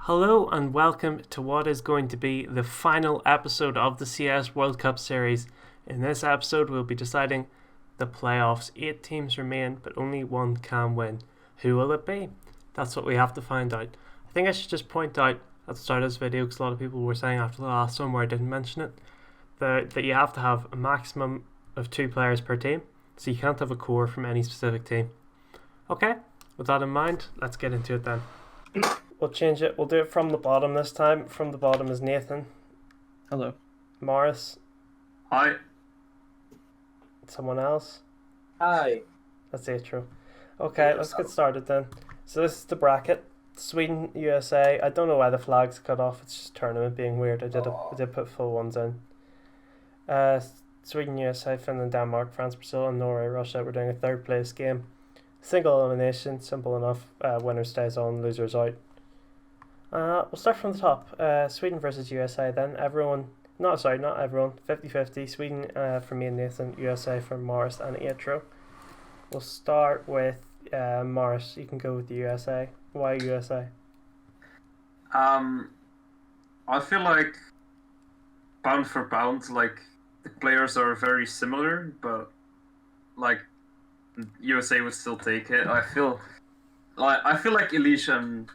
Hello and welcome to what is going to be the final episode of the CS World Cup series. In this episode, we'll be deciding the playoffs. 8 teams remain, but only one can win. Who will it be? That's what we have to find out. I think I should just point out at the start of this video, because a lot of people were saying after the last one where I didn't mention it, that you have to have a maximum of 2 players per team, so you can't have a core from any specific team. Okay, with that in mind, let's get into it then. We'll change it. We'll do it from the bottom this time. From the bottom is Nathan. Hello. Morris. Hi. Someone else. Hi. That's Atro. Okay, let's get started then. So this is the bracket. Sweden, USA. I don't know why the flag's cut off. It's just tournament being weird. I did put full ones in. Sweden, USA, Finland, Denmark, France, Brazil, and Norway, Russia. We're doing a third place game. Single elimination, simple enough. Winner stays on, losers out. We'll start from the top. Sweden versus USA then. Not everyone. 50-50. Sweden for me and Nathan. USA for Morris and Atro. We'll start with Morris. You can go with the USA. Why USA? I feel like pound for pound, like the players are very similar, but like USA would still take it. I feel like Elisha and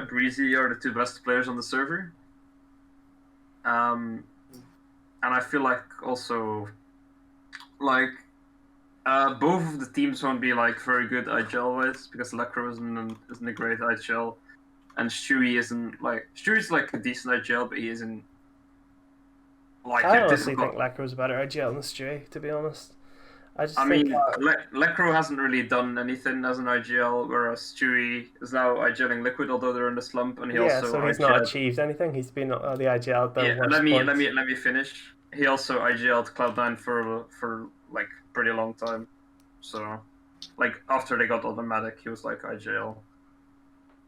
Breezy are the 2 best players on the server. And I feel like also like both of the teams won't be like very good IGL wise, because Lecro isn't a great IGL, and Stewie's like a decent IGL, but he isn't like I honestly think Lecro's a better IGL than Stewie, to be honest. I mean, Lecro hasn't really done anything as an IGL, whereas Stewie is now IGLing Liquid, although they're in the slump, and so he's not achieved anything. He's been on the IGL. Let me finish. He also IGL'd Cloud9 for like pretty long time. So, like after they got automatic, he was like IGL,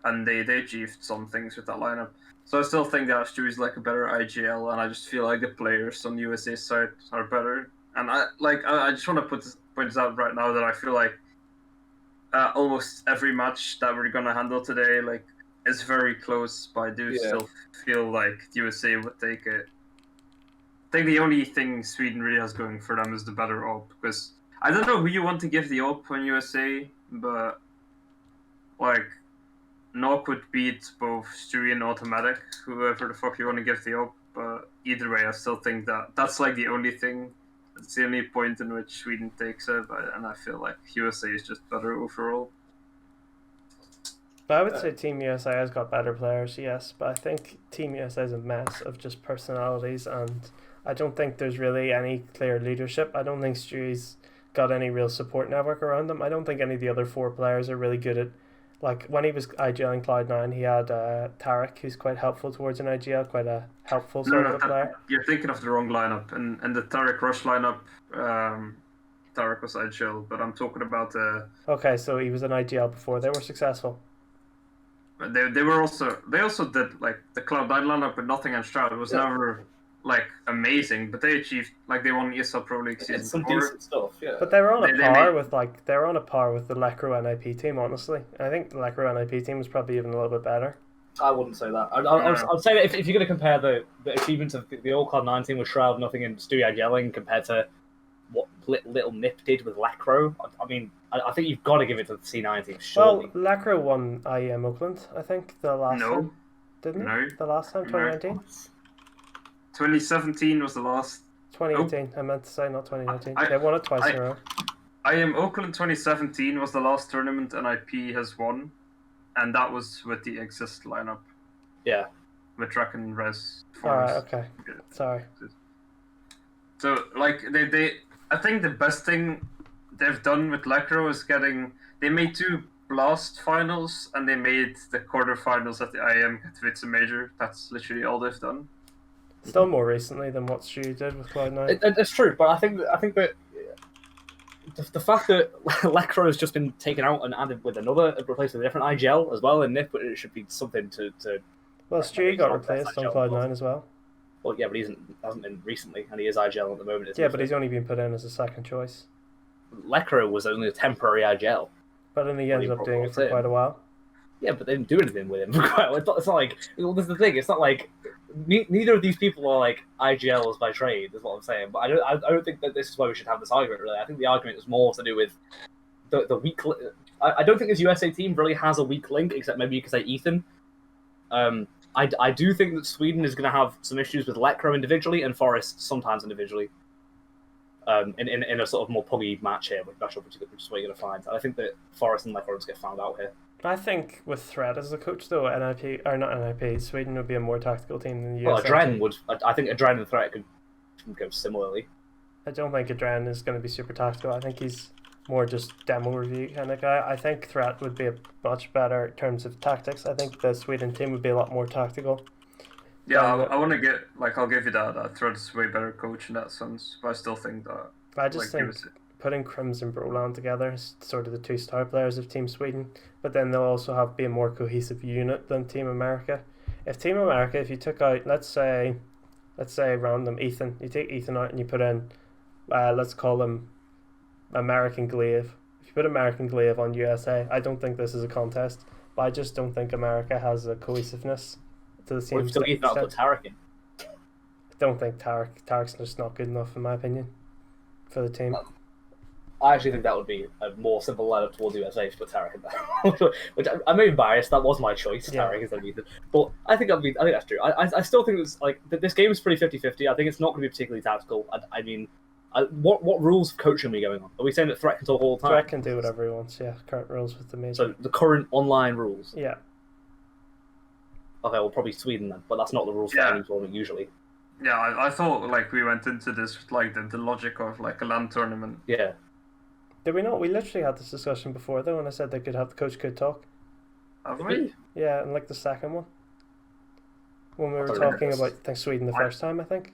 and they achieved some things with that lineup. So I still think that Stewie's like a better IGL, and I just feel like the players on USA side are better. And I just want to point this out right now that I feel like almost every match that we're gonna handle today like is very close, but I do still feel like the USA would take it. I think the only thing Sweden really has going for them is the better op, because I don't know who you want to give the op on USA, but like Nok would beat both Stewie and Automatic, whoever the fuck you want to give the op. But either way, I still think that's like the only thing. It's the only point in which Sweden takes it, and I feel like USA is just better overall. But I would say Team USA has got better players, yes, but I think Team USA is a mess of just personalities, and I don't think there's really any clear leadership. I don't think Stewie's got any real support network around them. I don't think any of the other 4 players are really good at, like when he was IGLing Cloud9, he had Tarek, who's quite helpful towards an IGL, quite a helpful sort of a player. You're thinking of the wrong lineup. And the Tarek Rush lineup, Tarek was IGL, but I'm talking about Okay, so he was an IGL before. They were successful. They also did like the Cloud9 lineup with nothing and Shroud. It was never like amazing, but they achieved, like they won ESL Pro League season some 4. decent stuff, yeah. But they were on a par with the Lecro NIP team, honestly. I think the Lecro NIP team was probably even a little bit better. I wouldn't say that. I'd say that if you're going to compare the achievements of the old Cloud9 team with Shroud, Nothing, and Stewie IGLing compared to what Little Nip did with Lecro, I mean, I think you've got to give it to the C9 team, surely. Well, Lecro won IEM Oakland, I think, the last time. Didn't he? The last time, 2019? 2017 was the last. 2018, I meant to say, not 2019. They won it twice in a row. IEM Oakland 2017 was the last tournament NIP has won, and that was with the Exist lineup. Yeah. With Draken and Res. Alright, okay. Sorry. So, like, I think the best thing they've done with Lecro is they made 2 Blast finals, and they made the quarterfinals at the IEM Katowice Major. That's literally all they've done. Still more recently than what Stu did with Cloud9. It's true, but I think that the fact that Lecro has just been taken out and added with replaced with a different IGL as well in NIP, it should be something to. Well, Stu got replaced on Cloud9 as well. Well, yeah, but he hasn't been recently, and he is IGL at the moment. Yeah, but he's only been put in as a second choice. Lecro was only a temporary IGL. But then he ended up doing it for quite a while. Yeah, but they didn't do anything with him. It's not like, well, this is the thing. It's not like neither of these people are like IGLs by trade. Is what I'm saying. But I don't think that this is why we should have this argument. Really, I think the argument is more to do with the weak. I don't think this USA team really has a weak link, except maybe you could say Ethan. I do think that Sweden is going to have some issues with Lekro individually and Forrest sometimes individually. In a sort of more puggy match here, which is what you're going to find. And I think that Forrest and Lekro just get found out here. I think with Threat as a coach, though, Sweden would be a more tactical team than the US. Well, Adren would. I think Adren and Threat could go similarly. I don't think Adren is going to be super tactical. I think he's more just demo review kind of guy. I think Threat would be a much better in terms of tactics. I think the Sweden team would be a lot more tactical. Yeah, I want to get, like, I'll give you that Threat's way better coach in that sense, but I still think that... I just think putting Krims and Broland together is sort of the two star players of Team Sweden, but then they'll also be a more cohesive unit than Team America. If Team America, if you took out, let's say random Ethan, you take Ethan out and you put in, let's call him American Glaive. If you put American Glaive on USA, I don't think this is a contest, but I just don't think America has a cohesiveness to the same extent. Well, if you still Ethan, Tarek in. I don't think Tarek's just not good enough, in my opinion, for the team. I actually think that would be a more simple lineup towards USA to put Tarek in there. Which I'm maybe biased. That was my choice. Tarek instead of Ethan. But I think that's true. I still think it's like this game is pretty 50-50. I think it's not going to be particularly tactical. I mean, what rules of coaching are we going on? Are we saying that Threat can talk all the time? Threat can do whatever he wants. Yeah, current rules with the major. So the current online rules. Yeah. Okay, well probably Sweden then, but that's not the rules for any tournament usually. Yeah, I thought like we went into this with like the logic of like a LAN tournament. Yeah. Did we not? We literally had this discussion before, though, when I said the coach could talk. Have we? Yeah, and like the second one. When we were talking about Sweden the first time, I think.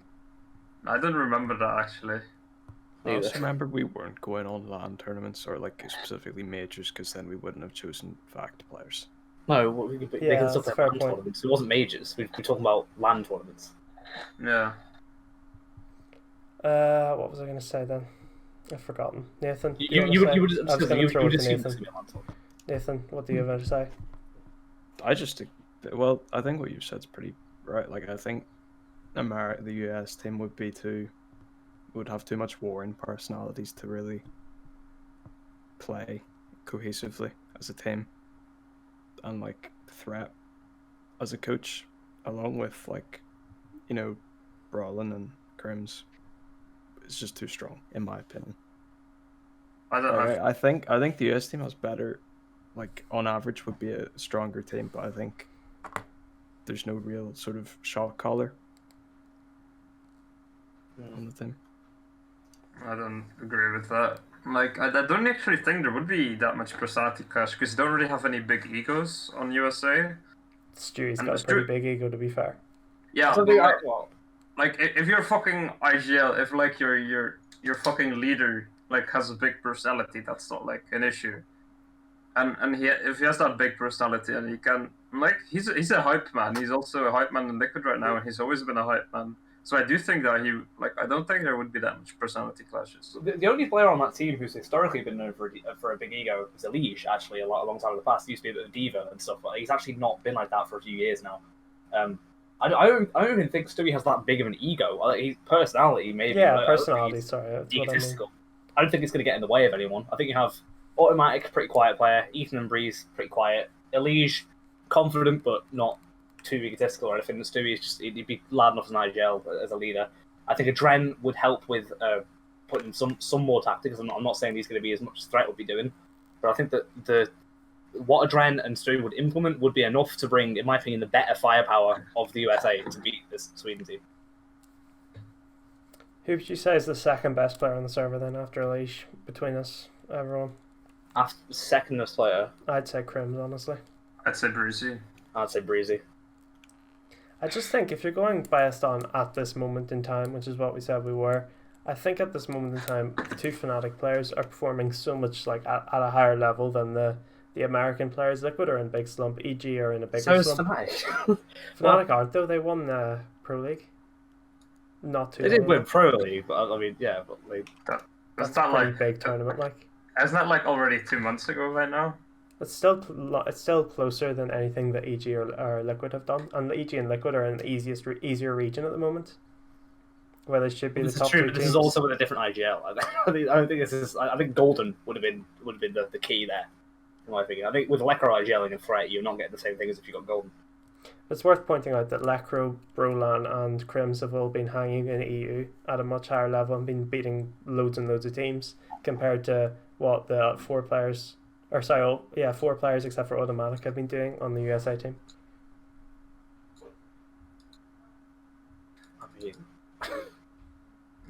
I don't remember that, actually. I also remember we weren't going on LAN tournaments or like specifically majors, because then we wouldn't have chosen fact players. No, they can still play LAN tournaments. It wasn't majors. We're talking about LAN tournaments. Yeah. What was I going to say then? I've forgotten. Nathan, you would assume Nathan, what do you have to say? I think what you said's pretty right. Like, I think the US team would have too much warring personalities to really play cohesively as a team, and like Threat as a coach, along with like, Brolin and Krims, is just too strong in my opinion. I think the US team has better, like on average would be a stronger team, but I think there's no real sort of shot caller on the team. I don't agree with that. Like, I don't actually think there would be that much personality clash, because they don't really have any big egos on USA. Stewie's got a pretty big ego, to be fair. Yeah, like if you're fucking IGL, if like your fucking leader like has a big personality, that's not like an issue. And if he has that big personality and he can, like, he's a hype man. He's also a hype man in Liquid right now, and he's always been a hype man. So I do think that I don't think there would be that much personality clashes. The only player on that team who's historically been known for a big ego is Elige, actually, a long time in the past. He used to be a bit of a diva and stuff, but he's actually not been like that for a few years now. I don't even think Stewie has that big of an ego. His personality, maybe. Yeah, personality, sorry. Egotistical. I don't think it's going to get in the way of anyone. I think you have Automatic, pretty quiet player. Ethan and Breeze, pretty quiet. Elige, confident, but not too egotistical or anything. And Stewie is just, he'd be loud enough as an IGL as a leader. I think Adren would help with putting some more tactics. I'm not saying he's going to be as much as Threat would be doing, but I think that what Adren and Stewie would implement would be enough to bring, in my opinion, the better firepower of the USA to beat this Sweden team. Who would you say is the second best player on the server then, after Elige, between us, everyone? After second best player? I'd say Krims, honestly. I'd say Breezy. I'd say Breezy. I just think if you're going based on at this moment in time, which is what we said we were, I think at this moment in time, the two Fnatic players are performing so much like at a higher level than the American players. Liquid are in big slump, EG are in a bigger slump. So is Fnatic. Fnatic aren't though, they won the Pro League. Not too. They did win Pro League, but I mean, yeah, but like that's a pretty big tournament, like. Isn't that like already 2 months ago right now? It's still closer than anything that EG or Liquid have done, and EG and Liquid are in the easier region at the moment, where they should be This the is top true, two but this teams. is also with a different IGL. I don't think this is. I think Golden would have been the key there, in my opinion. I think with Lekro IGLing and Threat, you're not getting the same thing as if you got Golden. It's worth pointing out that Lekro, Brolan, and Crims have all been hanging in EU at a much higher level and been beating loads and loads of teams compared to what the four players except for Automatic have been doing on the USA team. I mean,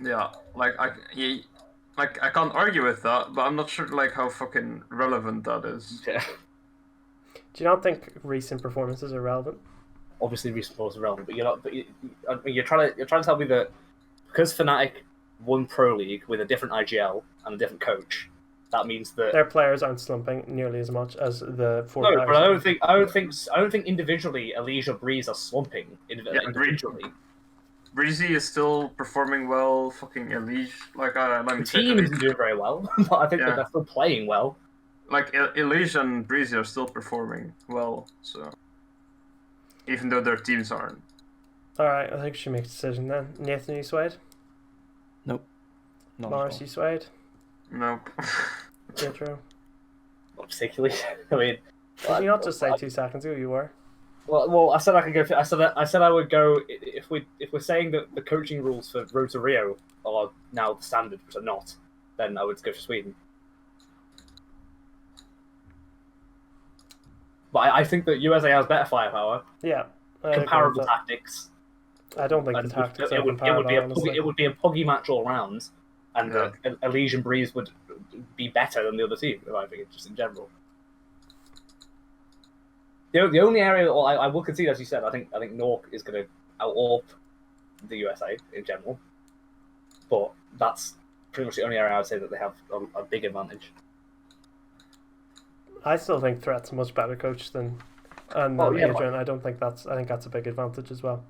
Yeah, I can't argue with that, but I'm not sure like how fucking relevant that is. yeah. Do you not think recent performances are relevant? Obviously, recent balls are relevant, but you're not. But you're trying to tell me that because Fnatic won Pro League with a different IGL and a different coach, that means that Their players aren't slumping nearly as much as the four no. players. But I don't think individually Elysia Breeze are slumping individually. Breezy is still performing well. Fucking Elise, The team isn't doing very well, but I think that they're still playing well. Like Elise and Breezy are still performing well. So even though their teams aren't. All right, I think we should make a decision then. Nathan, you swayed? Nope. Not Morris, at you swayed? Nope. Atro? Not particularly. I mean, Did you not just say 2 seconds ago you were? well, I said I could go. I said I would go if we're saying that the coaching rules for Road to Rio are now the standard, which are not. Then I would go for Sweden. But I think that USA has better firepower, Yeah. I agree with comparable that. tactics. I don't think the And tactics it are would comparable, honestly. it would be a puggy match all round, and Yeah. Elysian Breeze would be better than the other team, in my opinion, just in general. The only area I will concede, as you said, I think Nork is going to out-AWP the USA in general, but that's pretty much the only area I would say that they have a big advantage. I still think Threat's a much better coach than Adrian. I think that's a big advantage as well.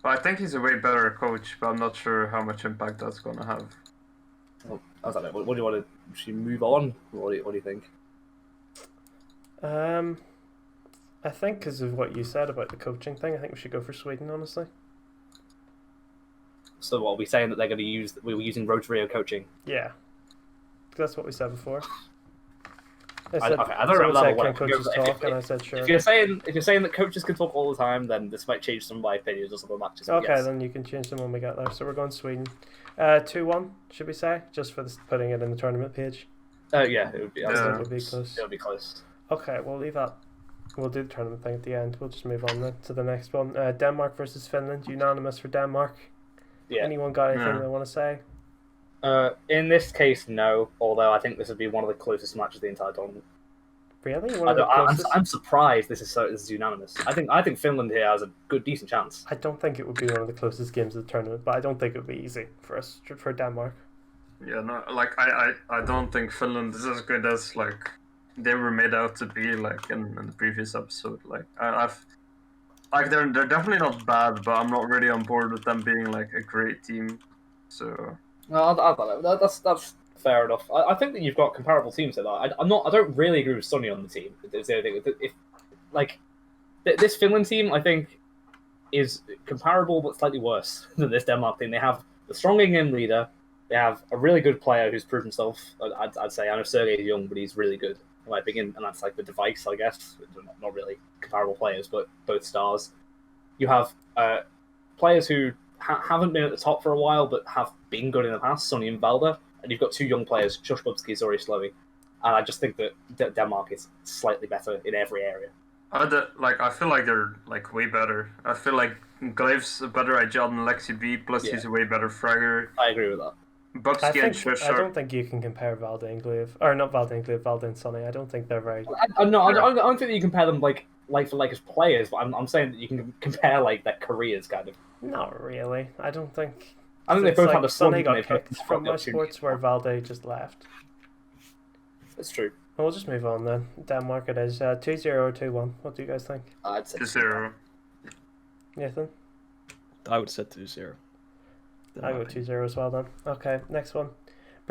But I think he's a way better coach, but I'm not sure how much impact that's gonna have. Well, I don't know. What do you want to? Should you move on? What do you think? I think because of what you said about the coaching thing, I think we should go for Sweden, honestly. So, what are we saying that they're going to use? We were using Road to Rio coaching. Yeah. That's what we said before. I don't know said, what can coaches talk, and I said sure. If you're saying that coaches can talk all the time, then this might change some of my opinions or some of the matches. Okay, yes. then you can change them when we get there. So we're going Sweden. 2-1, should we say? Just for putting it in the tournament page. Yeah, it would be. I think it would be close. It would be close. Okay, we'll leave that. We'll do the tournament thing at the end. We'll just move on then to the next one. Denmark versus Finland. Unanimous for Denmark. Yeah. Anyone got anything they want to say? In this case, no. Although I think this would be one of the closest matches of the entire tournament. Really? One of the closest? I'm surprised this is unanimous. I think Finland here has a decent chance. I don't think it would be one of the closest games of the tournament, but I don't think it would be easy for Denmark. Yeah, no, like I don't think Finland is as good as like they were made out to be like in the previous episode. Like they're definitely not bad, but I'm not really on board with them being like a great team. So No, I don't know. That's fair enough. I think that you've got comparable teams here. I don't really agree with Sonny on the team. It's the other thing. This Finland team, I think, is comparable but slightly worse than this Denmark team. They have the strong in-game leader. They have a really good player who's proved himself. I'd say I know Sergey is young, but he's really good in my opinion, and that's like the device, I guess. Not really comparable players, but both stars. You have players who haven't been at the top for a while, but have been good in the past, Sonny and Valda. And you've got two young players, Josh Bubsky, Zori Slovy. And I just think that Denmark is slightly better in every area. I feel like they're like way better. I feel like Glaive's a better IGL than Lexi B, plus he's a way better fragger. I agree with that. Bubsky and Shush I don't think you can compare Valda and Glaive. Or not Valda and Glaive, Valda and Sonny. I don't think they're very... I don't think that you compare them like for like as players, but I'm saying that you can compare like their careers, kind of. Not really. I don't think... I think they both have a Sonny got kicked from my sports where Valde just left. That's true. Well, we'll just move on then. Denmark it is. 2-0 or 2-1. What do you guys think? I'd say 2-0. Nathan? I would say 2-0. I go 2-0 as well then. Okay, next one.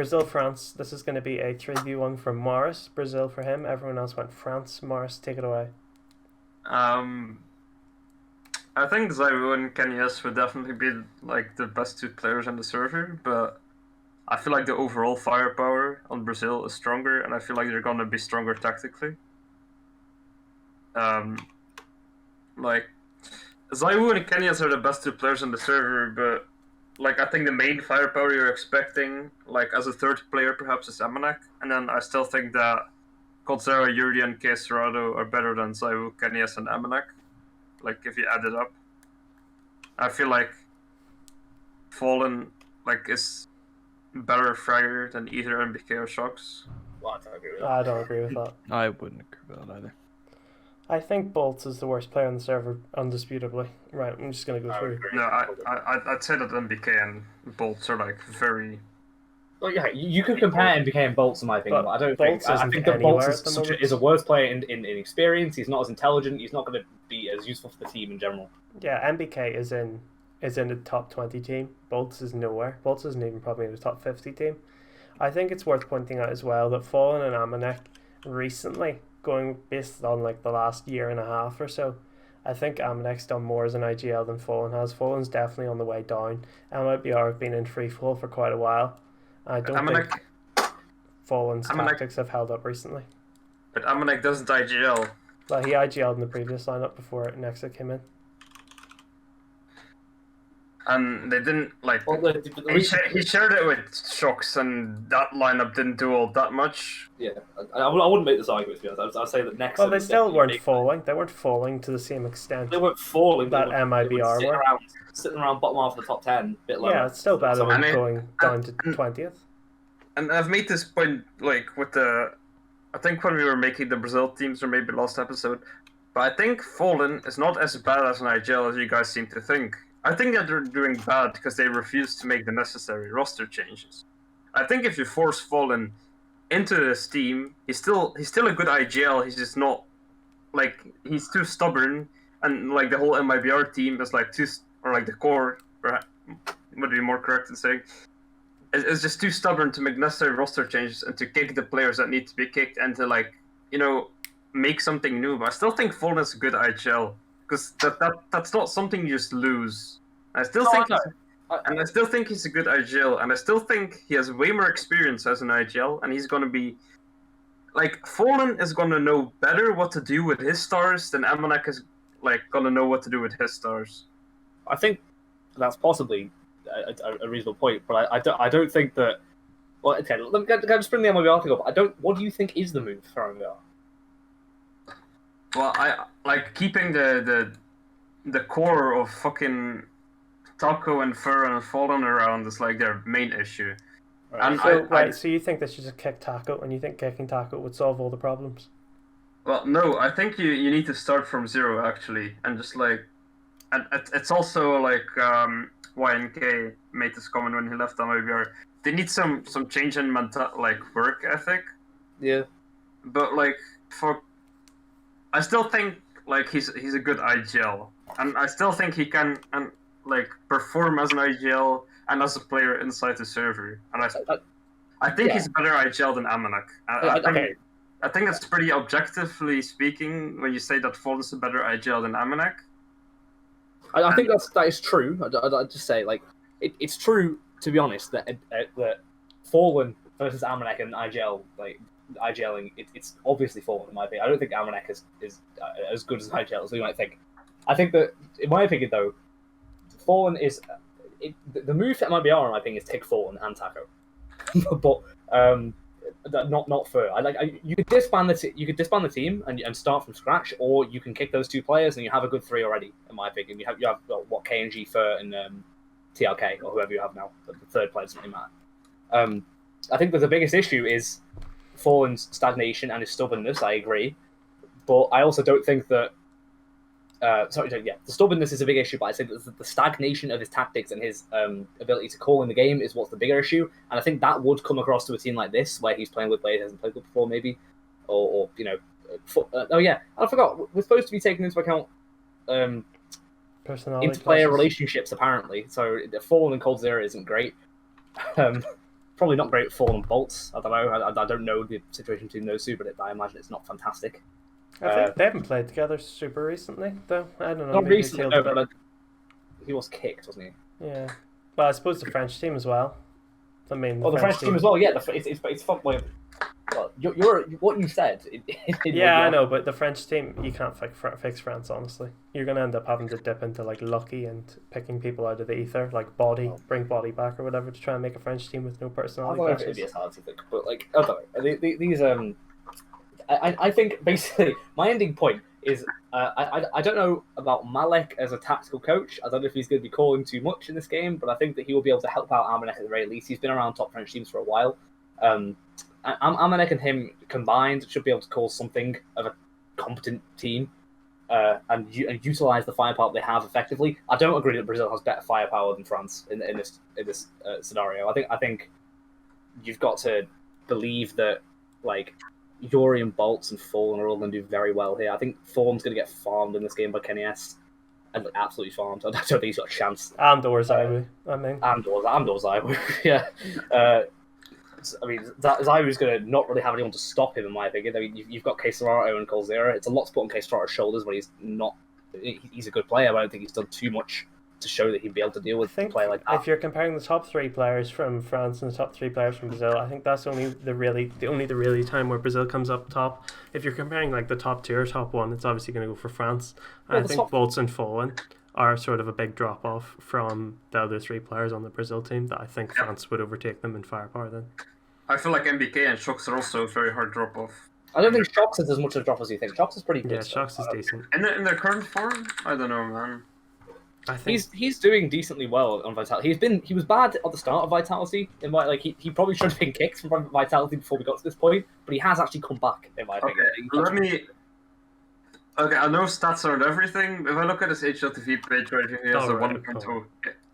Brazil, France. This is going to be a 3v1 from Morris. Brazil for him. Everyone else went France. Morris, take it away. I think Zayu and Kenyas would definitely be like the best two players on the server, but I feel like the overall firepower on Brazil is stronger, and I feel like they're gonna be stronger tactically. Like Zayu and Kenyas are the best two players on the server, but like I think the main firepower you're expecting, like as a third player, perhaps is Amanek, and then I still think that Coldzera, Yuri, and Caserado are better than Zayu, Kenyas, and Amanek. Like if you add it up, I feel like Fallen like is better fragger than either MBK or Shocks. Well, I don't agree with that. I don't agree with that. I wouldn't agree with that either. I think Bolts is the worst player on the server, undisputably. Right, I'm just going to go through. No, I'd say that MBK and Bolts are like very. Well, yeah, you could compare MBK and Bolts in my opinion. But I don't think. I think that Bolts is a worse player in experience. He's not as intelligent. He's not going to be as useful for the team in general. Yeah, MBK is in the top 20 team. Bolts is nowhere. Bolts isn't even probably in the top 50 team. I think it's worth pointing out as well that Fallen and Amanek recently, going based on like the last year and a half or so, I think Amanek's done more as an IGL than Fallen has. Fallen's definitely on the way down. MIBR have been in free fall for quite a while. I don't think Fallen's tactics have held up recently. But Amanek doesn't IGL. Well, he IGL'd in the previous lineup before Nexa came in. And they didn't like. Well, he shared it with Shocks, and that lineup didn't do all that much. Yeah, I wouldn't make this argument. To be honest, I'd say that Nexa. Well, they still weren't falling. They weren't falling to the same extent. They weren't falling. That MIBR were sitting around bottom half of the top 10. Bit lower. Yeah, it's still better than going down to 20th. And I've made this point like with the. I think when we were making the Brazil teams, or maybe last episode, but I think Fallen is not as bad as an IGL as you guys seem to think. I think that they're doing bad because they refuse to make the necessary roster changes. I think if you force Fallen into this team, he's still a good IGL. He's just not like he's too stubborn, and like the whole MIBR team is like the core would be more correct in saying is just too stubborn to make necessary roster changes and to kick the players that need to be kicked and to like make something new. But I still think Fallen is a good IGL. Because that's not something you just lose. I still think he's a good IGL, and I still think he has way more experience as an IGL, and he's gonna be like Fallen is gonna know better what to do with his stars than Amanek is like gonna know what to do with his stars. I think that's possibly a reasonable point, but I don't think that. Well, okay, let me just bring the MLB article up. What do you think is the move for MLB? Well, I like keeping the core of fucking Taco and Fur and Fallen around is like their main issue. Right. And so you think they should just kick Taco, and you think kicking Taco would solve all the problems? Well, no, I think you need to start from zero actually, and just like, and it's also like YNK made this comment when he left MIBR. They need some change in work ethic. Yeah. But like I still think like he's a good IGL, and I still think he can perform as an IGL and as a player inside the server. And I think he's a better IGL than Amanek. I think that's pretty objectively speaking when you say that Fallen's a better IGL than Amanek. I think that is true. I'd just say it's true, to be honest, that Fallen versus Amanek and IGL IGLing, it's obviously Fallen in my opinion. I don't think Amanek is as good as IGL as we might think. I think that, in my opinion, though, Fallen is the move to MIBR, in my opinion, is take Fallen and Taco, but not Fur. You could disband the team and start from scratch, or you can kick those two players and you have a good three already. In my opinion, you have KNG, Fur, and TLK, or whoever you have now. The third player doesn't really matter. I think that the biggest issue is Fallen's stagnation and his stubbornness. I agree, but I also don't think that. The stubbornness is a big issue, but I think that the stagnation of his tactics and his ability to call in the game is what's the bigger issue. And I think that would come across to a team like this, where he's playing with players he hasn't played with before, maybe, or I forgot. We're supposed to be taking into account personality interplayer relationships, apparently. So the Fallen and Coldzera isn't great. probably not great for and Bolts. I don't know. I don't know the situation between those two, but I imagine it's not fantastic. I think they haven't played together super recently, though. I don't know. Not maybe recently, it's no, healed a but bit. he was kicked, wasn't he? Yeah. Well, I suppose the French team as well. I mean, The French team as well. Yeah, it's fun. Well, you're what you said. Yeah, I know, but the French team, you can't fix France, honestly. You're going to end up having to dip into like Lucky and picking people out of the ether, like bring Body back or whatever, to try and make a French team with no personality. I don't know if it'd be as hard to think, but like, I don't know. These I think basically my ending point is I don't know about Malek as a tactical coach. I don't know if he's going to be calling too much in this game, but I think that he will be able to help out Armanek at the very least. He's been around top French teams for a while. Armanek and him combined should be able to call something of a competent team and utilize the firepower they have effectively. I don't agree that Brazil has better firepower than France in this scenario. I think you've got to believe that like Yuri and Bolts and Fallen are all going to do very well here. I think Fallen's going to get farmed in this game by Kenny S. And absolutely farmed. I don't think he's got a chance. And Zaiwu, I mean. And Zaiwu, yeah. I mean, Zaiwu's going to not really have anyone to stop him, in my opinion. I mean, you've got Quesarato and Colzera. It's a lot to put on Quesarato's shoulders when he's not... He's a good player, but I don't think he's done too much to show that he'd be able to deal with a player like that. If you're comparing the top three players from France and the top three players from Brazil, I think that's only the really time where Brazil comes up top. If you're comparing like the top two or top one, it's obviously going to go for France. I think Bolts and Fallen are sort of a big drop off from the other three players on the Brazil team that I think France would overtake them in firepower then. I feel like MBK and Shocks are also a very hard drop off. I don't think Shocks is as much of a drop as you think. Shocks is pretty good. Yeah, Shocks is decent. In their current form? I don't know, man. I think he's doing decently well on Vitality. He was bad at the start of Vitality. He probably should have been kicked from Vitality before we got to this point, but he has actually come back in my opinion. Okay, I know stats aren't everything. If I look at his HLTV page right here, he has a 1.0.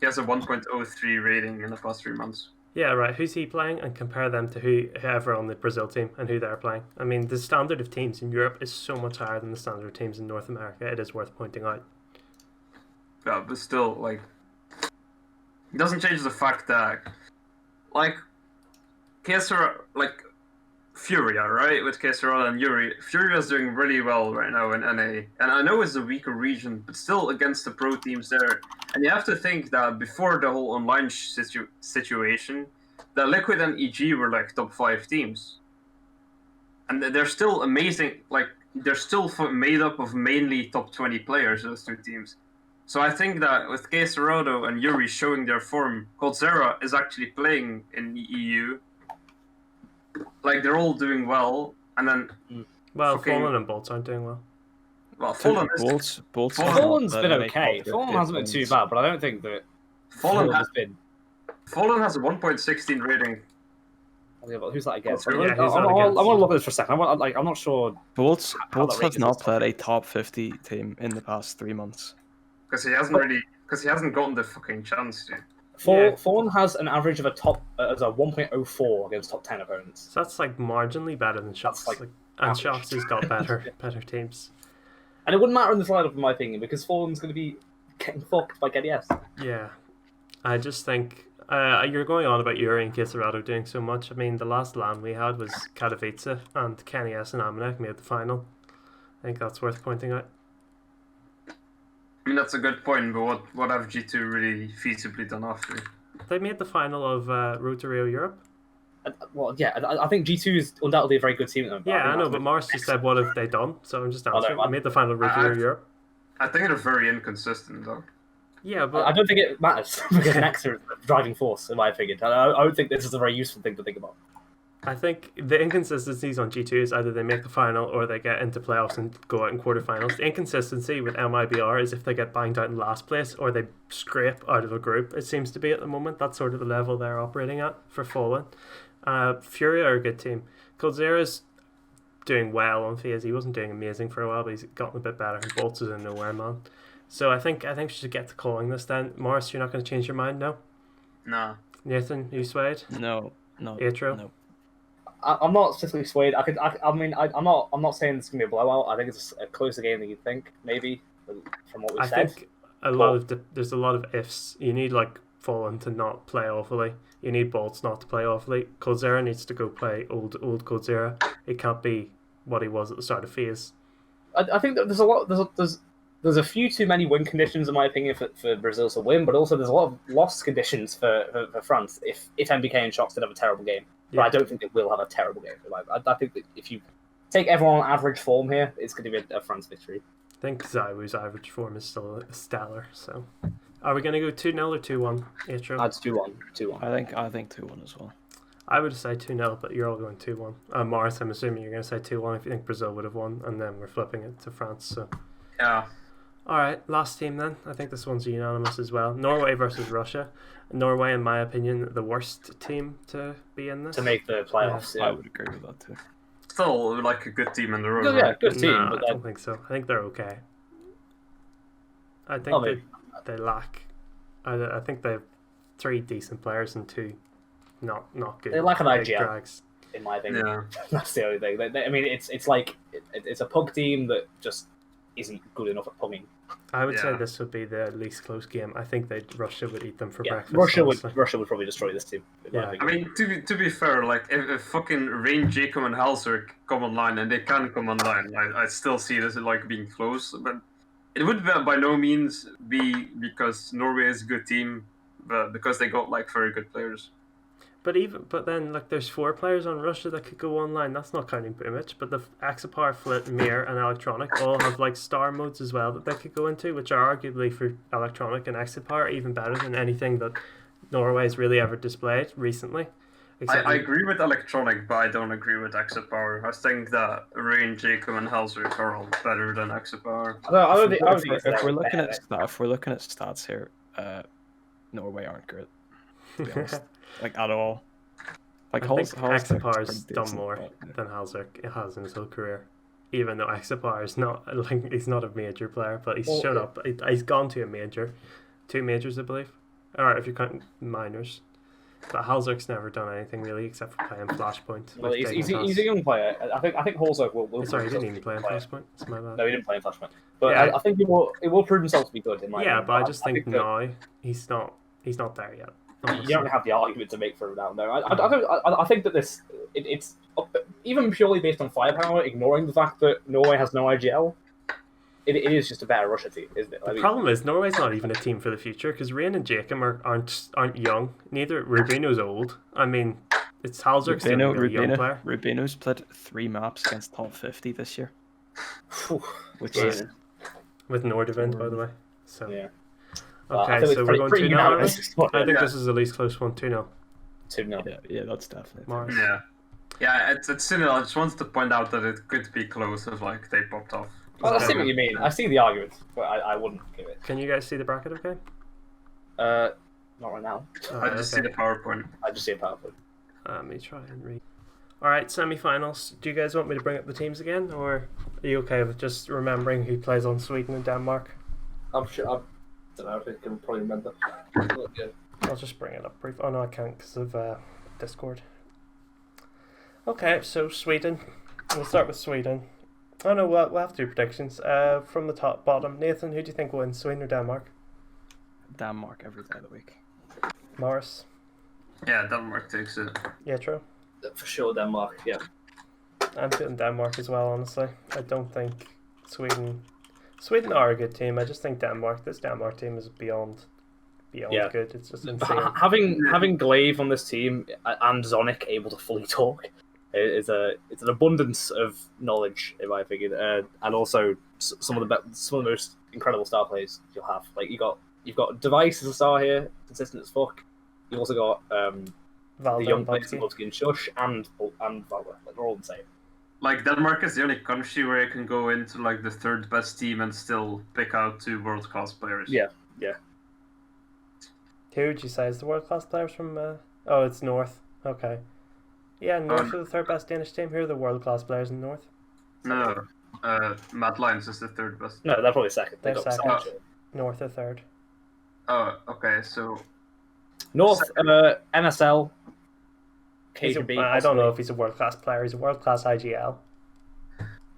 He has a 1.03 rating in the past 3 months. Yeah, right. Who's he playing? And compare them to whoever on the Brazil team and who they're playing. I mean, the standard of teams in Europe is so much higher than the standard of teams in North America. It is worth pointing out. Yeah, but still, like, it doesn't change the fact that, like, Furia, right, with Quesarala and Yuri. Furia's doing really well right now in NA, and I know it's a weaker region, but still against the pro teams there. And you have to think that before the whole online situation, that Liquid and EG were like top 5 teams, and they're still amazing. Like, they're still made up of mainly top 20 players, those two teams. So I think that with Quesarado and Yuri showing their form, Coldzera is actually playing in the EU. Like, they're all doing well, and then... Well, Fallen and Bolts aren't doing well. Well, Fallen is... Fallen's been okay. Fallen hasn't been too bad, but I don't think that... Fallen has been... Fallen has a 1.16 rating. Who's that against? I want to look at this for a second. I'm not sure... Bolts have not played a top 50 team in the past 3 months. Because he hasn't gotten the fucking chance to. Fallen has an average of a 1.04 against top 10 opponents. So that's like marginally better than Shocks. And Shocks has got better teams. And it wouldn't matter in this lineup, in my opinion, because Fallen's going to be getting fucked by Getty S. Yeah. I just think you're going on about Yuri and Quesarado doing so much. I mean, the last LAN we had was Katowice, and Kenny S and Amanek made the final. I think that's worth pointing out. I mean, that's a good point, but what have G2 really feasibly done after? They made the final of Road to Rio Europe. Well, yeah, I think G2 is undoubtedly a very good team at the moment. Yeah, I know, but Mars just said, what have they done? So I'm just answering. They made the final of Road to Rio Europe. I think they're very inconsistent, though. Yeah, but... I don't think it matters, because Nex are a driving force, in my opinion. I don't think this is a very useful thing to think about. I think the inconsistencies on G2 is either they make the final or they get into playoffs and go out in quarterfinals. The inconsistency with MIBR is if they get banged out in last place or they scrape out of a group, it seems to be at the moment. That's sort of the level they're operating at for Fallen. Furia are a good team. Coldzera's doing well on FaZe. He wasn't doing amazing for a while, but he's gotten a bit better. And Bolts is in nowhere, man. So I think we should get to calling this then. Morris, you're not going to change your mind now? No. Nathan, you swayed? No. Atro? No. I'm not specifically swayed. I'm not saying it's gonna be a blowout. I think it's a closer game than you think, maybe, from what we said. I think there's a lot of ifs. You need like fall into not play awfully. You need Bolts not to play awfully. Coldzera needs to go play old Coldzera. It can't be what he was at the start of phase. I think that there's a lot. There's a few too many win conditions in my opinion for Brazil to win, but also there's a lot of loss conditions for France if MBK and Shox did have a terrible game. But I don't think they will have a terrible game. I think that if you take everyone on average form here, it's going to be a France victory. I think Zaiwu's average form is still stellar. So, are we going to go 2-0 or 2-1? Atro? That's 2-1. 2-1. I think 2-1 as well. I would say 2-0, but you're all going 2-1. Morris, I'm assuming you're going to say 2-1 if you think Brazil would have won, and then we're flipping it to France. So, Yeah. all right, last team then. I think this one's unanimous as well. Norway versus Russia. Norway, in my opinion, the worst team to be in this. To make the playoffs, I would agree with that too. Still like a good team in the room. Yeah, right? good team. Nah, but I don't think so. I think they're okay. I think they lack. I think they have 3 decent players and 2 not good. They lack an big IGL. drags. in my opinion. Yeah. That's the only thing. I mean, it's like it's a pug team that just isn't good enough at pugging. I would say Yeah. this would be the least close game. I think Russia would eat them for Yeah, breakfast. Russia honestly. would probably destroy this team. in my Yeah. opinion. I mean, to be fair, like if fucking Rain, Jacob, and Halser come online, and they can come online, I still see this as like being close. But it would by no means be because Norway is a good team, but because they got like very good players. But then like there's 4 players on Russia that could go online. That's not counting Boomich. But the Axopar, Flit, Mir, and Electronic all have like star modes as well that they could go into, which are arguably for Electronic and Axopar even better than anything that Norway's really ever displayed recently. I agree with Electronic, but I don't agree with Axopar. I think that Rain, Jacob, and Halser are all better than Axopar. I don't think it's If we're that looking bad. at stats here, Norway aren't great. To be honest, like at all. Like I think Axopar's Axopar's done more than Halser has in his whole career. Even though Axopar is not like he's not a major player, but he's showed up. He's gone to a major, 2 majors, I believe. Or if you're counting minors. But Halzer's never done anything really except for playing Flashpoint. Well, with he's Dignitas. a young player. I think Holzog will. Sorry, he prove didn't even himself play in to be a Flashpoint. It's my bad. No, he didn't play in Flashpoint. But Yeah. I think it will prove himself to be good in my Yeah, opinion. but I just think that now he's not there yet. you honestly. don't have the argument to make for him now. No, I think that it's even purely based on firepower, ignoring the fact that Norway has no IGL. It is just a better Russia team, isn't it? The problem is Norway's not even a team for the future because Rain and Jacob aren't young. Neither Rubino's old. I mean, it's Halzer's still a really young player. Rubino's played 3 maps against top 50 this year, which Yeah. is With Nordavind, by the way. So Yeah. okay, I think so it's we're going pretty 2-0. unanimous. I think Yeah. this is the least close one. 2-0. 2-0. yeah, that's definitely. Morris. Yeah, it's similar. I just wanted to point out that it could be close if like they popped off. Well, I see what you mean. I see the argument, but I wouldn't give it. Can you guys see the bracket? Okay. Not right now. I just see the PowerPoint. I just see a PowerPoint. Let me try and read. All right, semi-finals. Do you guys want me to bring up the teams again, or are you okay with just remembering who plays on Sweden and Denmark? I'm sure. I don't know if I can probably remember. Yeah. I'll just bring it up brief. Oh no, I can't because of Discord. Okay, so Sweden. We'll start with Sweden. Oh no, we'll have to do predictions. From the bottom, Nathan, who do you think wins, Sweden or Denmark? Denmark every day of the week. Morris, Yeah, Denmark takes it. Yetro. For sure, Denmark. Yeah. I'm putting Denmark as well. Honestly, I don't think Sweden. Sweden are a good team. I just think this Denmark team is beyond Yeah. good. It's just insane. Having Glaive on this team and Zonic able to fully talk is it's an abundance of knowledge in my opinion, and also some of the most incredible star players you'll have. Like you've got Device as a star here, consistent as fuck. You also got the Valda young and players Bubsy. Bubsky and Shush and Valor. Like they're all insane. Like Denmark is the only country where you can go into like the 3rd best team and still pick out 2 world-class players. Yeah. Who would you say is the world class players from? Oh, it's North. Okay. Yeah, North are the 3rd best Danish team. Who are the world class players in North? No, Mad Lions is the 3rd best. No, they're probably second. They They're got second. Sancho. North are 3rd. Oh, okay. So North, NSL, KGB. I don't know if he's a world class player. He's a world class IGL.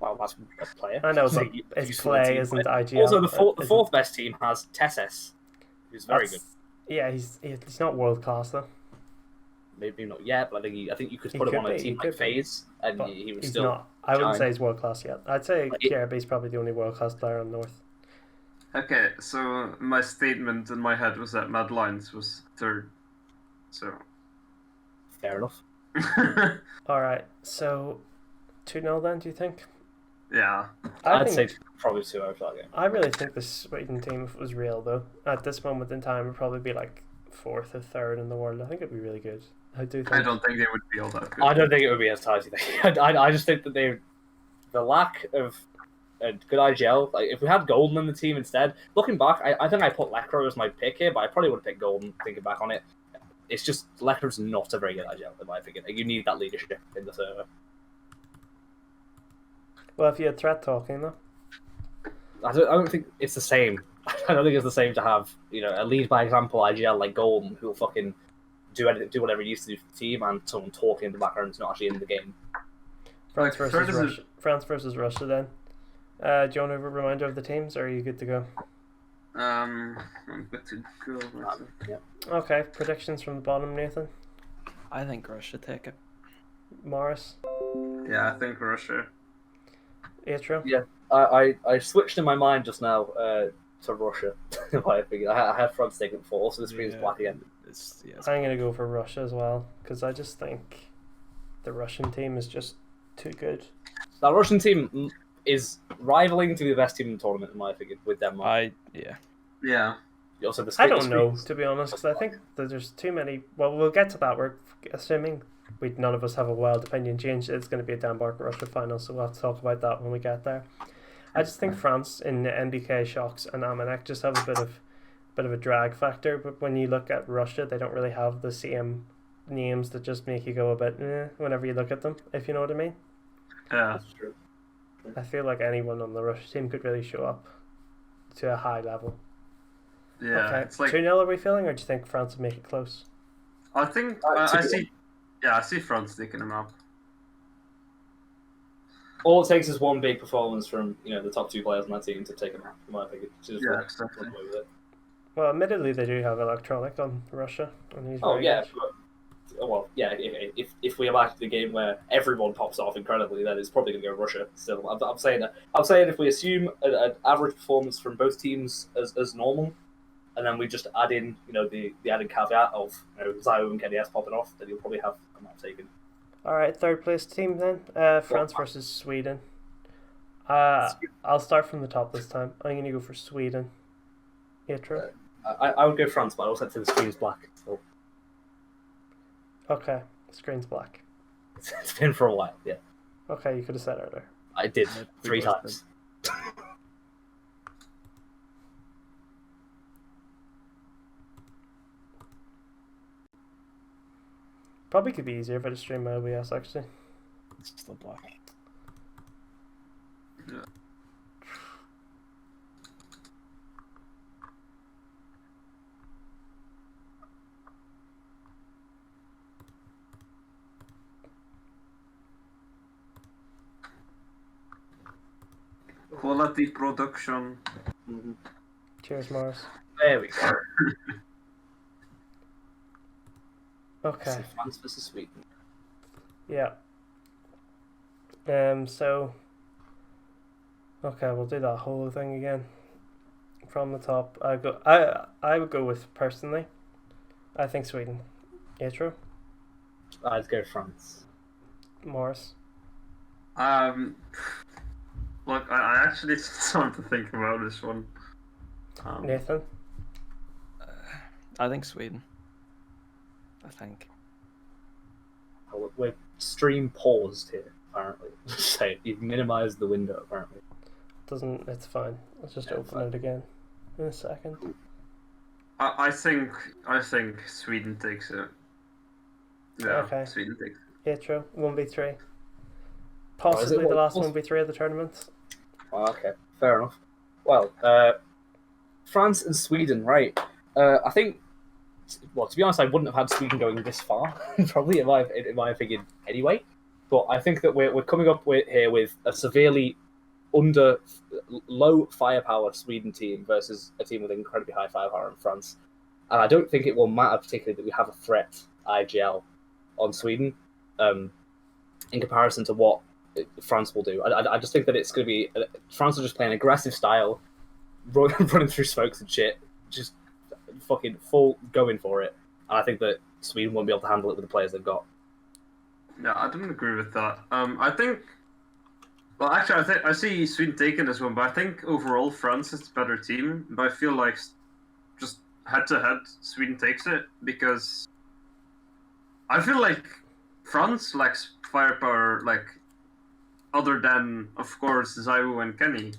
Well, that's a player. I know, So but you- his useful in play team isn't play. IGL. Also, the isn't- 4th best team has Tesses, who's very good. Yeah, he's not world class though. Maybe not yet, but I think you could He put him could on a be, team he like could be. FaZe, and But he would he's still. not. I wouldn't shine. say he's world class yet. I'd say Like, KRB's probably the only world class player on North. Okay, so my statement in my head was that Mad Lions was third. So. Fair enough. All right, so 2-0 then. Do you think? Yeah. I'd say probably 2-0 for that game. I really think the Sweden team, if it was real though, at this moment in time, would probably be like 4th or 3rd in the world. I think it'd be really good. I do think. I don't think they would be all that good. I don't think it would be as tight as you think. I just think that the lack of a good IGL. Like if we had Golden in the team instead. Looking back, I think I put Lecro as my pick here, but I probably would have picked Golden. Thinking back on it, it's just Lecro's not a very good IGL in my opinion. Like, you need that leadership in the server. Well, if you had threat talking though. I don't think it's the same. I don't think it's the same to have a lead by example IGL like Golden who'll fucking do whatever he used to do for the team, and someone talking in the background is not actually in the game. France versus Russia. France versus Russia then. Do you want a reminder of the teams, or are you good to go? I'm good to go. Yeah. Okay, predictions from the bottom, Nathan. I think Russia take it. Morris. Yeah, I think Russia. Atro. Yeah, I switched in my mind just now to Russia. In my opinion, I had France taking 4, so the screen's black again. I'm gonna go for Russia as well because I just think the Russian team is just too good. That Russian team is rivaling to be the best team in the tournament, in my opinion, with Denmark. Yeah. Also, I don't know, to be honest, because I think that there's too many. Well, we'll get to that. We're assuming none of us have a wild opinion change. It's going to be a Denmark-Russia final, so we'll have to talk about that when we get there. I just think France in NBK, Shocks, and Amanek just have a bit of a drag factor. But when you look at Russia, they don't really have the same names that just make you go a bit whenever you look at them. If you know what I mean. Yeah. That's true. I feel like anyone on the Russia team could really show up to a high level. Yeah. Okay. It's like 2-0 are we feeling, or do you think France will make it close? I think I see. Yeah, I see France taking them out. All it takes is one big performance from the top 2 players on that team to take them out, in my opinion. Yeah, exactly. Well, admittedly, they do have Electronic on Russia, and he's very good. Well, yeah. If we imagine the game where everyone pops off incredibly, then it's probably going to go Russia. Still, I'm saying that. I'm saying if we assume an average performance from both teams as normal, and then we just add in the added caveat of Zio and KDS popping off, then you'll probably have a map taken. All right, third place team then. France versus Sweden. I'll start from the top this time. I'm going to go for Sweden. Atro. I would go France, but I also said the screen's black. So. Okay, screen's black. It's been for a while, yeah. Okay, you could have said earlier. I did 3 times. Probably could be easier if I just stream my OBS actually. It's still black. Yeah. Quality production. Mm-hmm. Cheers, Morris. There we go. Okay. France versus Sweden. Yeah. So. Okay, we'll do that whole thing again. From the top, I would go with personally. I think Sweden. Atro. I'd go France. Morris. Look, I actually started to think about this one. Nathan. I think Sweden. I think. Oh, we're stream paused here, apparently. So you've minimized the window, apparently. It's fine. Let's just open it again in a second. I think Sweden takes it. Yeah, Okay. Sweden takes it. Atro, 1v3. Possibly the last 1v3 of the tournament. Oh, okay, fair enough. Well, France and Sweden, right? I think. Well, to be honest, I wouldn't have had Sweden going this far, probably in my opinion, anyway. But I think that we're coming up here with a severely low firepower Sweden team versus a team with incredibly high firepower in France. and I don't think it will matter particularly that we have a threat IGL on Sweden, in comparison to what France will do. I just think that it's going to be France will just play an aggressive style, running through smokes and shit, just fucking full going for it. And I think that Sweden won't be able to handle it with the players they've got. Yeah, I don't agree with that. I think. Well, actually, I see Sweden taking this one, but I think overall France is the better team. But I feel like just head to head, Sweden takes it because I feel like France lacks firepower, like other than of course Zayu and Kenny,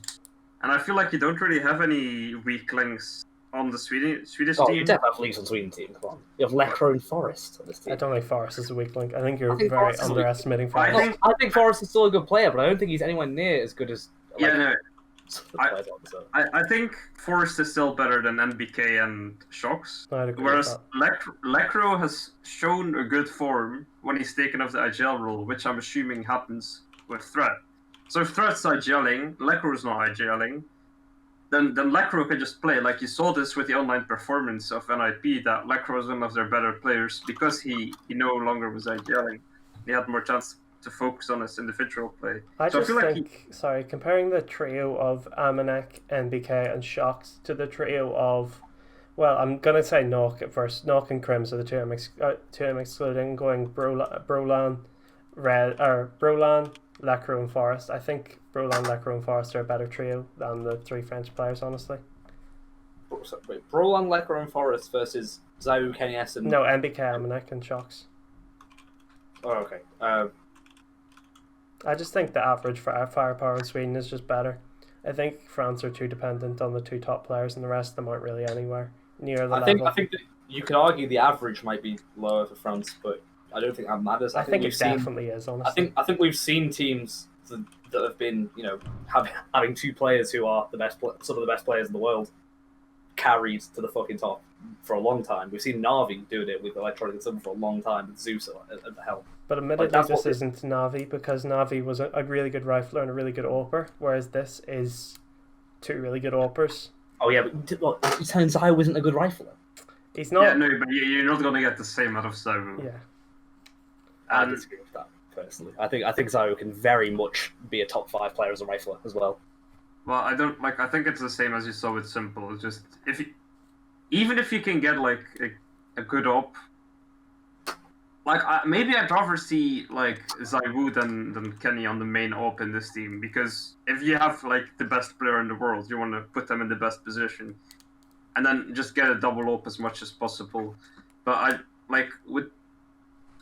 and I feel like you don't really have any weak links on the Swedish You team. definitely have leagues on Sweden team. Come on, you have Lecro and Forest on this team. I don't think Forrest is a weak link. I think you're very Forrest is a weak- underestimating I Forrest. I think Forrest is still a good player, but I don't think he's anywhere near as good as. Yeah, no, some of the players on, so. I think Forrest is still better than NBK and Shocks. I'd agree Whereas with Lecro has shown a good form when he's taken off the IGL rule, which I'm assuming happens with Threat. So if Threat's IGLing, Lecro's not IGLing, then Lecro can just play. Like you saw this with the online performance of NIP, that Lecro was one of their better players because he no longer was IGLing. He had more chance to focus on his individual play. I So just feel like think, comparing the trio of Amanek, NBK, and Shocks to the trio of, well, I'm gonna say Knock at first. Knock and Crims are the two I'm excluding. Going Brolan, Lecro, and Forest. I think Brolan, Lecro, and Forest are a better trio than the three French players, honestly. Wait, Brolan, Lecro, and Forest versus Zayu, Kenny S, and No, NBK, Amanek, and Shocks. Oh, okay. I just think the average firepower in Sweden is just better. I think France are too dependent on the two top players, and the rest of them aren't really anywhere near the level. I think that you could argue the average might be lower for France, but I don't think that matters. I think it definitely is, honestly. I think we've seen teams that have been, having two players who are some of the best players in the world carried to the fucking top for a long time. We've seen Navi doing it with Electronic and Silver for a long time, with Zeus at the helm. But admittedly, this isn't Navi, because Navi was a really good rifler and a really good AWPer, whereas this is two really good AWPers. Oh yeah, but you're telling Zayu isn't a good rifler? He's not. Yeah, no, but you're not going to get the same out of Zayu. Yeah. I disagree with that personally. I think Zayu can very much be a top 5 player as a rifler as well. Well, I don't like. I think it's the same as you saw with Simple. It's just even if you can get like a good op, like maybe I'd rather see like Zayu than Kenny on the main op in this team, because if you have like the best player in the world, you want to put them in the best position, and then just get a double op as much as possible. But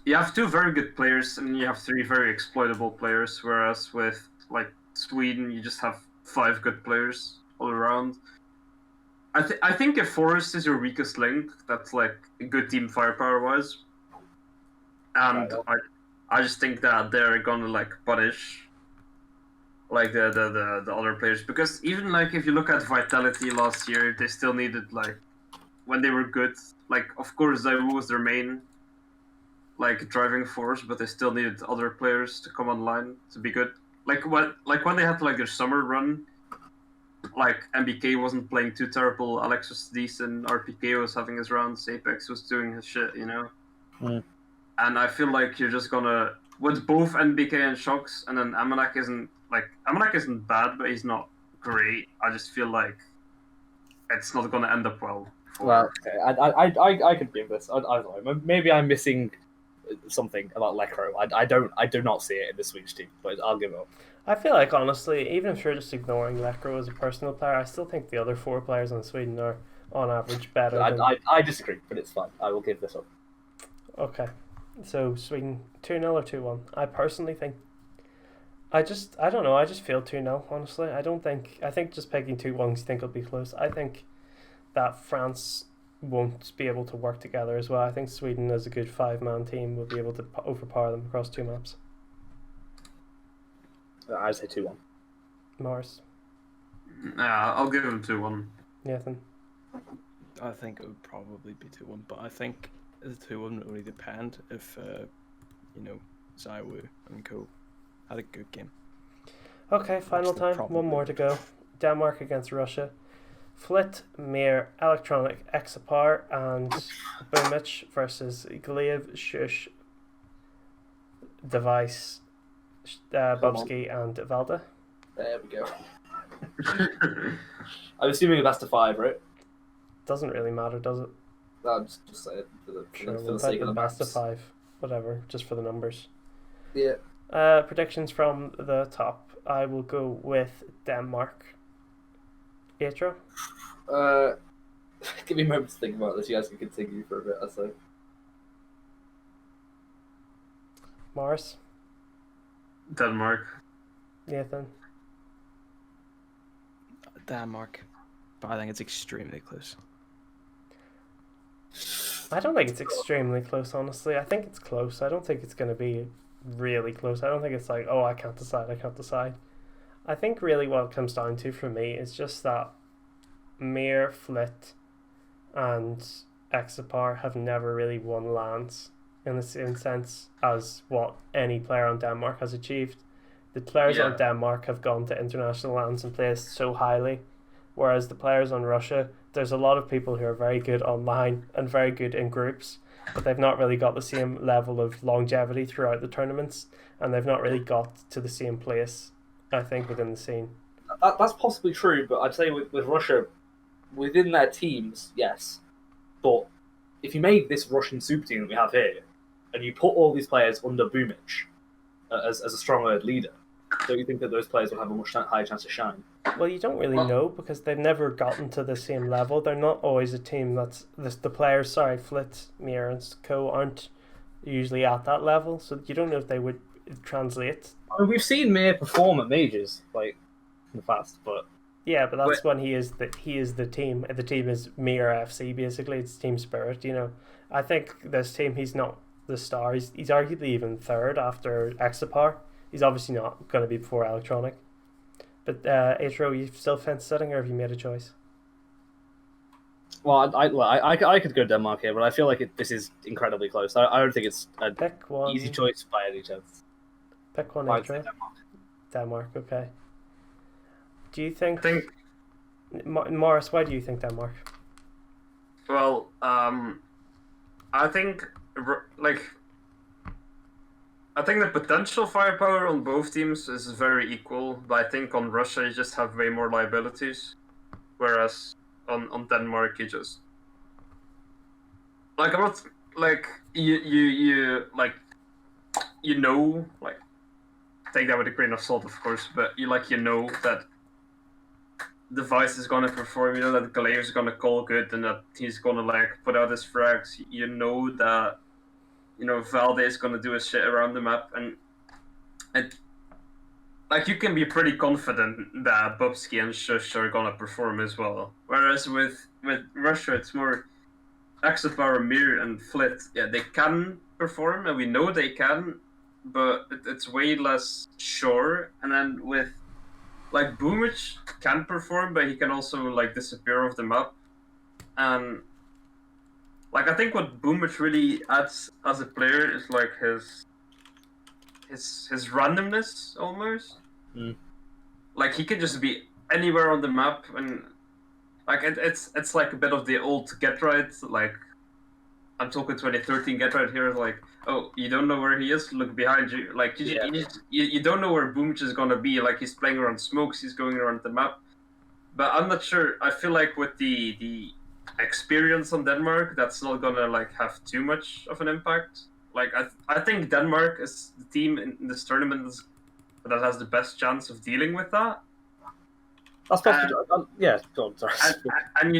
you have 2 very good players and you have 3 very exploitable players, whereas with like Sweden you just have 5 good players all around. I think if Forest is your weakest link, that's like a good team firepower wise. And I just think that they're gonna like punish like the other players, because even like if you look at Vitality last year, they still needed, like when they were good, like of course Zayu was their main like driving force, but they still needed other players to come online to be good. Like when they had like their summer run, like MBK wasn't playing too terrible, Alex was decent, RPK was having his rounds, Apex was doing his shit, Mm. And I feel like you're just gonna, with both NBK and Shocks, and then Amanek isn't bad, but he's not great. I just feel like it's not gonna end up well. Well, okay. I could give this. I don't know. Maybe I'm missing something about Lecro. I do not see it in the Swedish team, but I'll give it up. I feel like, honestly, even if you're just ignoring Lecro as a personal player, I still think the other 4 players on Sweden are on average better. I disagree, but it's fine. I will give this up. Okay, so Sweden 2-0 or 2-1. I personally think, I don't know, I just feel 2-0, honestly. I think just picking 2-1 because you think it'll be close. I think that France won't be able to work together as well. I think Sweden, as a good 5-man team, will be able to overpower them across 2 maps. I'd say 2-1. Mars. Yeah, I'll give him 2-1. Nathan. I think it would probably be 2-1, but I think the 2-1 would really depend if, Zayu and Co had a good game. Okay, final time. One more to go. Denmark against Russia. Flit, Mir, Electronic, Exapar, and Boomich versus Glaive, Shush, Device, Bubsky, and Velda. There we go. I'm assuming a best of 5, right? Doesn't really matter, does it? No, just say it Sure, for we'll the sake take of the the best of maps. 5. Whatever, just for the numbers. Yeah. Predictions from the top. I will go with Denmark. Atro? Give me a moment to think about this. You guys can continue for a bit, I'd say. Morris? Denmark. Nathan? Denmark. But I think it's extremely close. I don't think it's extremely close, honestly. I think it's close. I don't think it's going to be really close. I don't think it's like, oh, I can't decide. I think really what it comes down to for me is just that Mir, Flit, and Exapar have never really won lands in the same sense as what any player on Denmark has achieved. The players on Denmark have gone to international lands and placed so highly, whereas the players on Russia, there's a lot of people who are very good online and very good in groups, but they've not really got the same level of longevity throughout the tournaments, and they've not really got to the same place, I think, within the scene. That's possibly true, but I'd say with Russia, within their teams, yes. But if you made this Russian super team that we have here, and you put all these players under Boomich as a stronger leader, don't you think that those players will have a much higher chance to shine? Well, you don't really know because they've never gotten to the same level. They're not always a team that's the players. Sorry, Flit, Mir, and Co aren't usually at that level, so you don't know if they would translate. I mean, we've seen Mir perform at majors like in the past, but yeah, but that's when he is the team. The team is Mir FC basically. It's team spirit. You know, I think this team he's not the star. He's arguably even third after Exapar. He's obviously not going to be before Electronic. But Atro, you still fence sitting, or have you made a choice? Well, I could go Denmark here, but I feel like this is incredibly close. I don't think it's an Pick one. easy choice by any chance. Pick one, I'd say Atro. Denmark, okay. Do you think... Morris, why do you think Denmark? Well, I think the potential firepower on both teams is very equal, but I think on Russia you just have way more liabilities, whereas on Denmark you just I'm not take that with a grain of salt, of course, but you know that Device is gonna perform, you know that Glaive is gonna call good and that he's gonna put out his frags, you know that Valde is gonna do his shit around the map, and you can be pretty confident that Bubsky and Shush are gonna perform as well. Whereas with Russia, it's more Exapar, Mir, and Flit. Yeah, they can perform, and we know they can, but it's way less sure. And then with Boomich can perform, but he can also disappear off the map, and I think what Boomich really adds as a player is his randomness almost. Mm. He can just be anywhere on the map, and it's like a bit of the old Get Right. I'm talking 2013 Get Right here. Oh, you don't know where he is? Look behind you. You don't know where Boomich is gonna be. He's playing around smokes. He's going around the map. But I'm not sure. I feel like with the experience on Denmark, that's not gonna have too much of an impact. I think Denmark is the team in this tournament that has the best chance of dealing with that. That's possible. Yeah, go on, sorry. And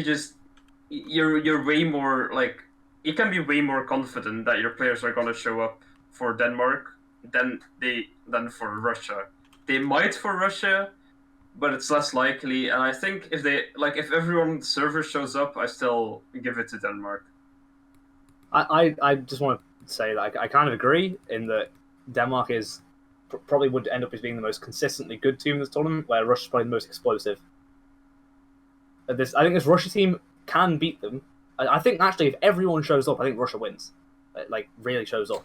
you're way more you can be way more confident that your players are gonna show up for Denmark than for Russia. They might for Russia, but it's less likely. And I think if everyone on the server shows up, I still give it to Denmark. I just want to say that I kind of agree in that Denmark is probably would end up as being the most consistently good team in this tournament, where Russia's probably the most explosive. I think this Russia team can beat them. I think actually if everyone shows up, I think Russia wins. Really shows up.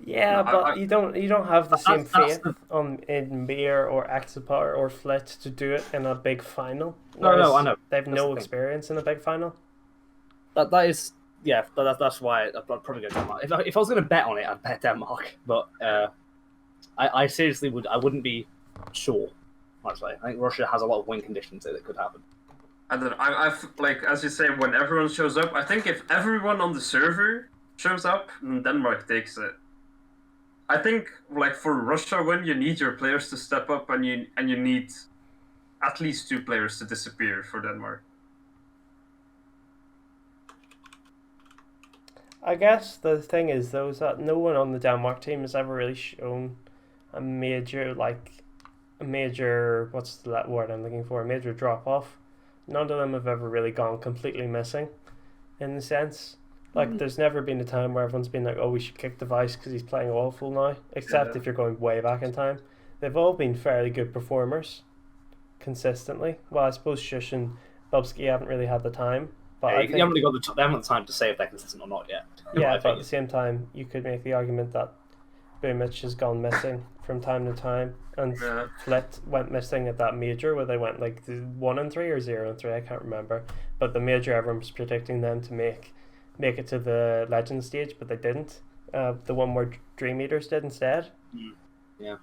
Yeah, No, but you don't have the same That's faith in Mir or Axopar or Flit to do it in a big final. No, Whereas I know. they have That's no the thing. experience in a big final. That is, yeah. That's why I'd probably go Denmark. If I was going to bet on it, I'd bet Denmark. But I seriously would. I wouldn't be sure. Actually, I think Russia has a lot of win conditions that could happen. I don't know. I've like as you say, when everyone shows up, I think if everyone on the server shows up, then Denmark takes it. I think like for Russia win, you need your players to step up, and you need at least 2 players to disappear for Denmark. I guess the thing is though is that no one on the Denmark team has ever really shown a major what's that word I'm looking for, a major drop off. None of them have ever really gone completely missing, in the sense. Like, there's never been a time where everyone's been like, oh, we should kick the Vice because he's playing awful now, except if you're going way back in time. They've all been fairly good performers, consistently. Well, I suppose Shush and Bubsky haven't really had the time. But Yeah, I think, they haven't got they haven't had the time to say if they're consistent or not yet. yeah, but at the same time, you could make the argument that Boomich has gone missing from time to time, and Yeah. Flit went missing at that major where they went like 1-3 or 0-3, I can't remember. But the major, everyone was predicting them to make it to the legend stage, but they didn't. The one where Dream Eaters did instead. Yeah.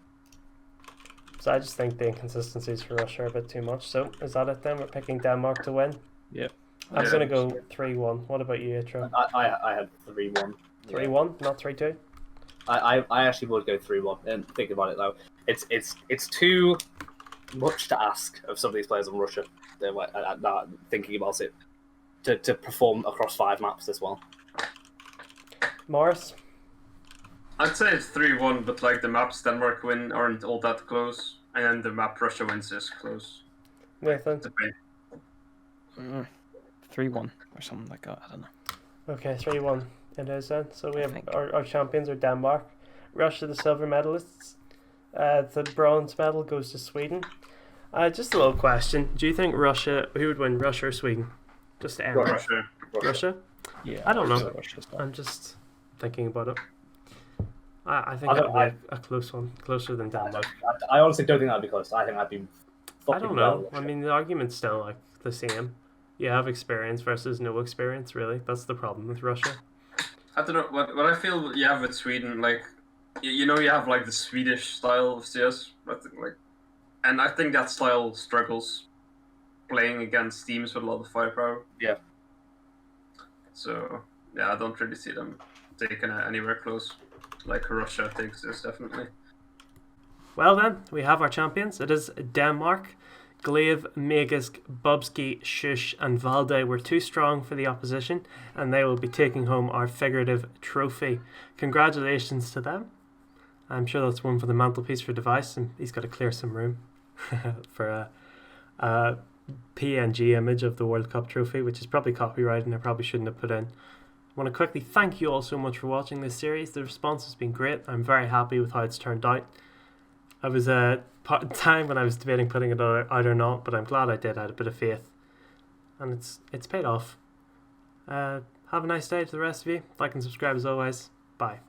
So I just think the inconsistencies for Russia are a bit too much. So is that it then? We're picking Denmark to win. Yep. I'm Yeah. gonna go 3-1. What about you, Atro? I had 3-1. 3-1, not 3-2. I actually would go 3-1. And think about it though, it's too much to ask of some of these players in Russia. Thinking about it, to perform across 5 maps this well. Morris. I'd say it's 3-1, but like the maps Denmark win aren't all that close, and then the map Russia wins is close. Nathan. Depends. 3-1 or something like that. I don't know. Okay, 3-1 it is then. So we have think. our champions are Denmark. Russia, the silver medalists. The bronze medal goes to Sweden. Just a little question. Do you think who would win, Russia or Sweden? Just to end. Russia. Russia? Yeah, I don't know. Russia's not. I'm just thinking about it. I think I that'll don't- be a close one. Closer than Denmark. I honestly don't think that'd be close. I think that'd be. I don't know. Well. I mean, the argument's still like the same. You have experience versus no experience, really. That's the problem with Russia. I don't know. What I feel you have with Sweden, like you know, you have like the Swedish style of CS. I think, and I think that style struggles playing against teams with a lot of firepower. Yeah. So yeah, I don't really see them taking it anywhere close. Like Russia takes this definitely. Well then, we have our champions. It is Denmark. Glaive, Magisk, Bubsky, Shush and Valde were too strong for the opposition, and they will be taking home our figurative trophy. Congratulations to them. I'm sure that's one for the mantelpiece for Device, and he's got to clear some room for a PNG image of the World Cup trophy, which is probably copyrighted and I probably shouldn't have put in. I want to quickly thank you all so much for watching this series. The response has been great. I'm very happy with how it's turned out. I was a time when I was debating putting it out or not, but I'm glad I did. I had a bit of faith, and it's paid off. Have a nice day to the rest of you. Like and subscribe as always. Bye.